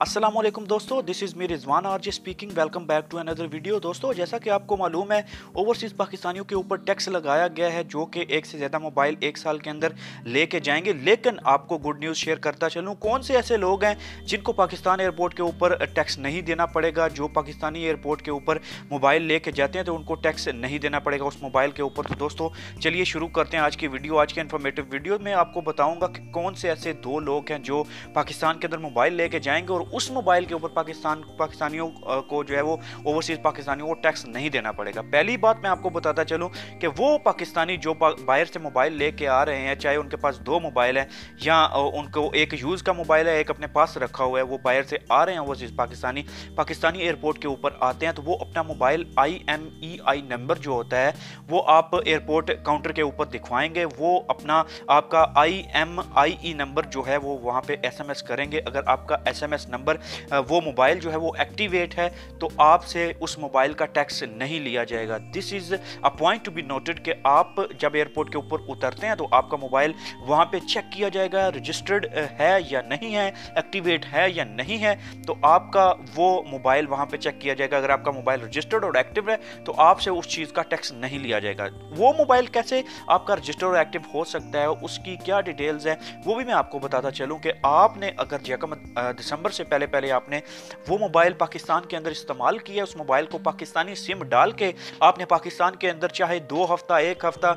अस्सलाम वालेकुम दोस्तों, this is me Rizwan RJ speaking. Welcome back to another video. दोस्तों, जैसा कि आपको मालूम है, ओवरसीज़ पाकिस्तानियों के ऊपर टैक्स लगाया गया है जो कि एक से ज़्यादा मोबाइल एक साल के अंदर लेके जाएंगे। लेकिन आपको गुड न्यूज़ शेयर करता चलूँ, कौन से ऐसे लोग हैं जिनको पाकिस्तान एयरपोर्ट के ऊपर टैक्स नहीं देना पड़ेगा। जो पाकिस्तानी एयरपोर्ट के ऊपर मोबाइल लेके जाते हैं तो उनको टैक्स नहीं देना पड़ेगा उस मोबाइल के ऊपर। तो दोस्तों चलिए शुरू करते हैं आज की वीडियो। आज की इन्फॉर्मेटिव वीडियो में आपको बताऊँगा कि कौन से ऐसे दो लोग हैं जो पाकिस्तान के अंदर मोबाइल लेके जाएंगे और उस मोबाइल के ऊपर पाकिस्तानियों को जो है वो ओवरसीज पाकिस्तानियों को टैक्स नहीं देना पड़ेगा। पहली बात मैं आपको बताता चलूं कि वो पाकिस्तानी जो बाहर से मोबाइल लेके आ रहे हैं, चाहे उनके पास दो मोबाइल है या उनको एक यूज़ का मोबाइल है, एक अपने पास रखा हुआ है, वो बाहर से आ रहे हैं ओवरसीज पाकिस्तानी एयरपोर्ट के ऊपर आते हैं तो वो अपना मोबाइल IMEI नंबर जो होता है वो आप एयरपोर्ट काउंटर के ऊपर दिखवाएंगे। वो अपना आपका IMEI नंबर जो है वो वहाँ पे SMS करेंगे। अगर आपका SMS नंबर वो मोबाइल जो है वो एक्टिवेट है तो आपसे उस मोबाइल का टैक्स नहीं लिया जाएगा। This is a point to be noted कि आप जब एयरपोर्ट के ऊपर उतरते हैं तो आपका मोबाइल वहां पे चेक किया जाएगा, रजिस्टर्ड है या नहीं है, एक्टिवेट है या नहीं है। तो आपका वो मोबाइल वहां पे चेक किया जाएगा। अगर आपका मोबाइल रजिस्टर्ड और एक्टिव है तो आपसे उस चीज का टैक्स नहीं लिया जाएगा। वो मोबाइल कैसे आपका रजिस्टर्ड और एक्टिव हो सकता है, उसकी क्या डिटेल्स है, वो भी मैं आपको बताता चलूं कि आपने अगर दिसंबर से पहले आपने वो मोबाइल पाकिस्तान के अंदर इस्तेमाल किया, उस मोबाइल को पाकिस्तानी सिम डाल के आपने पाकिस्तान के अंदर चाहे 2 हफ्ता 1 हफ्ता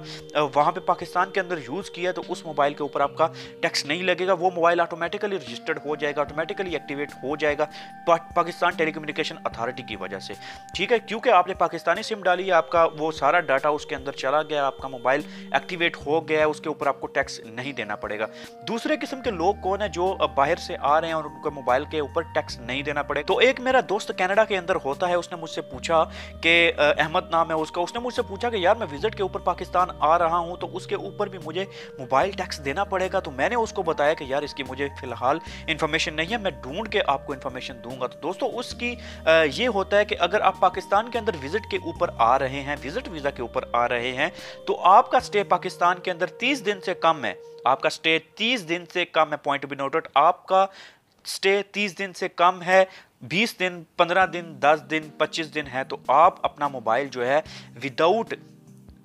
वहां पे पाकिस्तान के अंदर यूज किया तो उस मोबाइल के ऊपर आपका टैक्स नहीं लगेगा। वो मोबाइल ऑटोमेटिकली रजिस्टर्ड हो जाएगा, ऑटोमेटिकली एक्टिवेट हो जाएगा पाकिस्तान टेलीकम्युनिकेशन अथॉरिटी की वजह से। ठीक है, क्योंकि आपने पाकिस्तानी सिम डाली है, आपका वो सारा डाटा उसके अंदर चला गया, आपका मोबाइल एक्टिवेट हो गया, उसके ऊपर आपको टैक्स नहीं देना पड़ेगा। दूसरे किस्म के लोग कौन है जो बाहर से आ रहे हैं और उनके मोबाइल के ऊपर टैक्स नहीं देना पड़े। तो एक मेरा दोस्त कनाडा के अंदर होता है, उसने मुझसे पूछा कि अहमद नाम है उसका, उसने मुझसे पूछा कि यार मैं विजिट के ऊपर पाकिस्तान आ रहा हूं तो उसके ऊपर भी मुझे मोबाइल टैक्स देना पड़ेगा। तो मैंने उसको बताया कि यार इसकी मुझे फिलहाल इंफॉर्मेशन नहीं है, मैं ढूंढ के आपको इंफॉर्मेशन दूंगा। तो दोस्तों उसकी ये होता है कि अगर आप पाकिस्तान के अंदर विजिट के ऊपर आ रहे हैं, विजिट वीजा के ऊपर आ रहे हैं, तो आपका स्टे पाकिस्तान के अंदर 30 दिन से कम है, आपका स्टे 30 दिन से कम है, पॉइंट टू बी नोटेड, आपका स्टे 30 दिन से कम है, 20 दिन 15 दिन 10 दिन 25 दिन है, तो आप अपना मोबाइल जो है विदाउट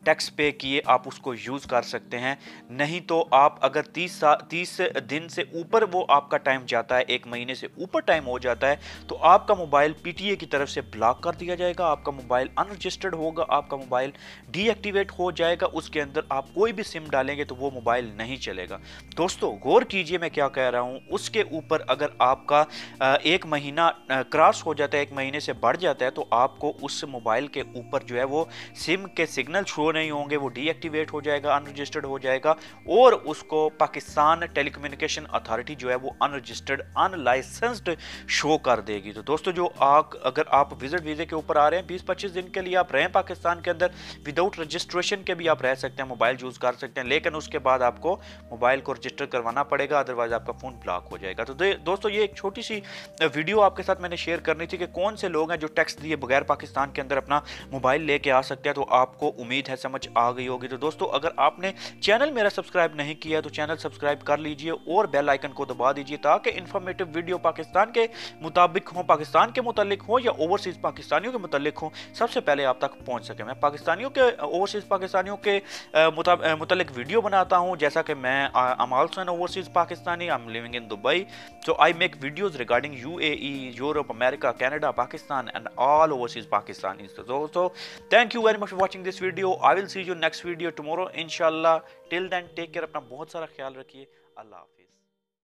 टैक्स पे किए आप उसको यूज कर सकते हैं। नहीं तो आप अगर 30 दिन से ऊपर वो आपका टाइम जाता है, 1 महीने से ऊपर टाइम हो जाता है, तो आपका मोबाइल PTA की तरफ से ब्लॉक कर दिया जाएगा, आपका मोबाइल अनरजिस्टर्ड होगा, आपका मोबाइल डीएक्टिवेट हो जाएगा, उसके अंदर आप कोई भी सिम डालेंगे तो वो मोबाइल नहीं चलेगा। दोस्तों गौर कीजिए मैं क्या कह रहा हूं, उसके ऊपर अगर आपका 1 महीना क्रॉस हो जाता है, 1 महीने से बढ़ जाता है, तो आपको उस मोबाइल के ऊपर जो है वो सिम के सिग्नल शो नहीं होंगे, वो डीएक्टिवेट हो जाएगा, अनरजिस्टर्ड हो जाएगा और उसको पाकिस्तान टेलीकम्युनिकेशन अथॉरिटी जो है वो अनरजिस्टर्ड अनलाइसेंस्ड शो कर देगी। तो दोस्तों जो अगर आप विजिट वीजे के ऊपर आ रहे हैं 20-25 दिन के लिए आप रहें पाकिस्तान के अंदर, विदाउट रजिस्ट्रेशन के भी आप रह सकते हैं, मोबाइल यूज कर सकते हैं, लेकिन उसके बाद आपको मोबाइल को रजिस्टर करवाना पड़ेगा, अदरवाइज आपका फोन ब्लॉक हो जाएगा। तो दोस्तों ये एक छोटी सी वीडियो आपके साथ मैंने शेयर करनी थी कि कौन से लोग हैं जो टैक्स दिए बगैर पाकिस्तान के अंदर अपना मोबाइल लेके आ सकते हैं। तो आपको उम्मीद है समझ आ गई होगी। तो दोस्तों अगर आपने चैनल मेरा सब्सक्राइब नहीं किया तो चैनल सब्सक्राइब कर लीजिए और बेल आइकन को दबा दीजिए ताकि इंफॉर्मेटिव वीडियो पाकिस्तान के मुताबिक हो, पाकिस्तान के मुतालिक हो या ओवरसीज पाकिस्तानियों के मुतालिक हो, सबसे पहले आप तक पहुंच सके। मैं पाकिस्तानियों के ओवरसीज पाकिस्तानियों के मुतालिक वीडियो बनाता हूं, जैसा कि मैं I am also an overseas Pakistani, I am living in Dubai, so I make videos regarding UAE, Europe, America, Canada, Pakistan and all overseas Pakistanis. तो दोस्तों thank you very much for watching this video. I will see you next video tomorrow इंशाल्लाह। Till then take care, अपना बहुत सारा ख्याल रखिए। अल्लाह हाफिज।